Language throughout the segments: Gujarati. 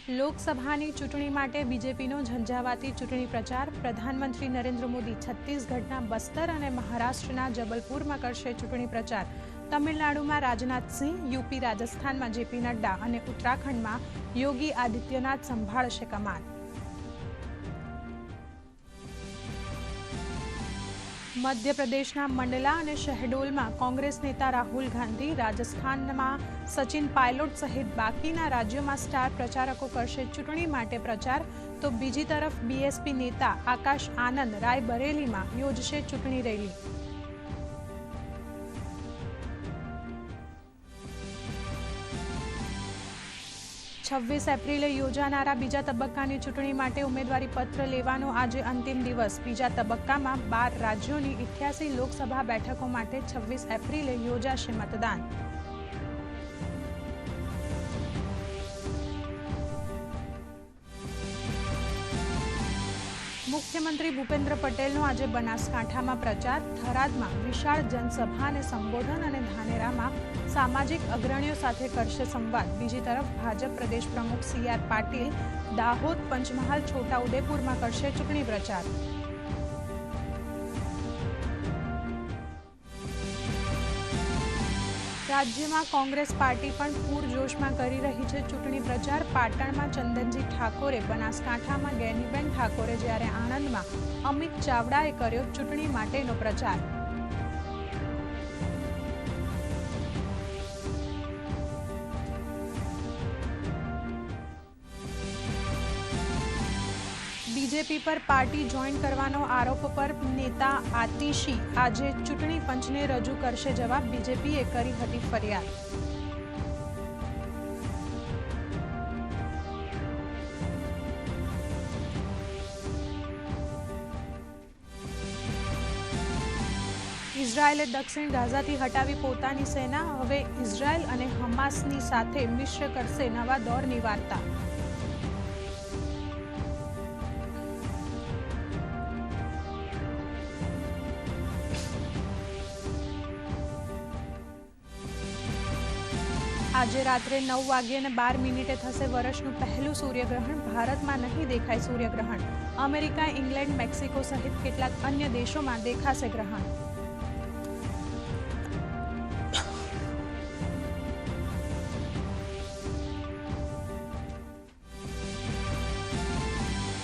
લોકસભાની ચૂંટણી માટે બીજેપીનો ઝંઝાવાતી ચૂંટણી પ્રચાર। પ્રધાનમંત્રી નરેન્દ્ર મોદી છત્તીસગઢના બસ્તર અને મહારાષ્ટ્રના જબલપુરમાં કરશે ચૂંટણી પ્રચાર। તમિલનાડુમાં રાજનાથ સિંહ, યુપી રાજસ્થાનમાં જેપી નડ્ડા અને ઉત્તરાખંડમાં યોગી આદિત્યનાથ સંભાળશે કમાન। મધ્યપ્રદેશના મંડલા અને શહડોલમાં કોંગ્રેસ નેતા રાહુલ ગાંધી, રાજસ્થાનમાં સચિન પાયલોટ સહિત બાકીના રાજ્યોમાં સ્ટાર પ્રચારકો કરશે ચૂંટણી માટે પ્રચાર। તો બીજી તરફ બીએસપી નેતા આકાશ આનંદ રાયબરેલીમાં યોજશે ચૂંટણી રેલી। છવ્વીસ એપ્રિલે યોજાનારા બીજા તબક્કાની ચૂંટણી માટે ઉમેદવારી પત્ર લેવાનો આજે અંતિમ દિવસ। બીજા તબક્કામાં 12 રાજ્યોની 88 લોકસભા બેઠકો માટે 26 એપ્રિલે યોજાશે મતદાન। મુખ્યમંત્રી ભૂપેન્દ્ર પટેલનો આજે બનાસકાંઠામાં પ્રચાર। થરાદમાં વિશાળ જનસભાને સંબોધન અને ધાનેરામાં સામાજિક અગ્રણીઓ સાથે કરશે સંવાદ। બીજી તરફ ભાજપ પ્રદેશ પ્રમુખ CR પાટીલ દાહોદ, પંચમહાલ, છોટાઉદેપુરમાં કરશે ચૂંટણી પ્રચાર। રાજ્યમાં કોંગ્રેસ પાર્ટી પણ પૂરજોશમાં કરી રહી છે ચૂંટણી પ્રચાર। પાટણમાં ચંદનજી ઠાકોરે, બનાસકાંઠામાં ગેનીબેન ઠાકોરે, જ્યારે આણંદમાં અમિત ચાવડાએ કર્યો ચૂંટણી માટેનો પ્રચાર। બીજેપી પર પાર્ટી જોઈન કરવાનો આરોપ પર નેતા આતિશી આજે ચૂંટણી પંચને રજૂ કરશે જવાબ। બીજેપીએ કરી હતી ફરિયાદ। ઇઝરાયેલે દક્ષિણ ગાઝાથી હટાવી પોતાની સેના। હવે ઇઝરાયેલ અને હમાસની સાથે મિશ્ર કરશે નવા દોરની વાર્તા। આજે રાત્રે 9:12 થશે વર્ષનું પહેલું સૂર્યગ્રહણ। ભારતમાં નહીં દેખાય સૂર્યગ્રહણ। અમેરિકા, ઇંગ્લેન્ડ, મેક્સિકો સહિત કેટલાક અન્ય દેશોમાં દેખાશે ગ્રહણ।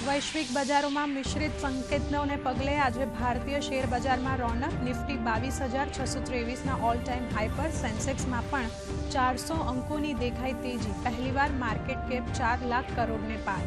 વૈશ્વિક બજારોમાં મિશ્રિત સંકેતોને પગલે આજે ભારતીય શેર બજારમાં રોનક। નિફ્ટી 22,623ના ઓલ ટાઈમ હાઈ પર। સેન્સેક્સમાં પણ 400 અંકોની દેખાઈ તેજી। પહેલીવાર માર્કેટ કેપ 4 લાખ કરોડને પાર।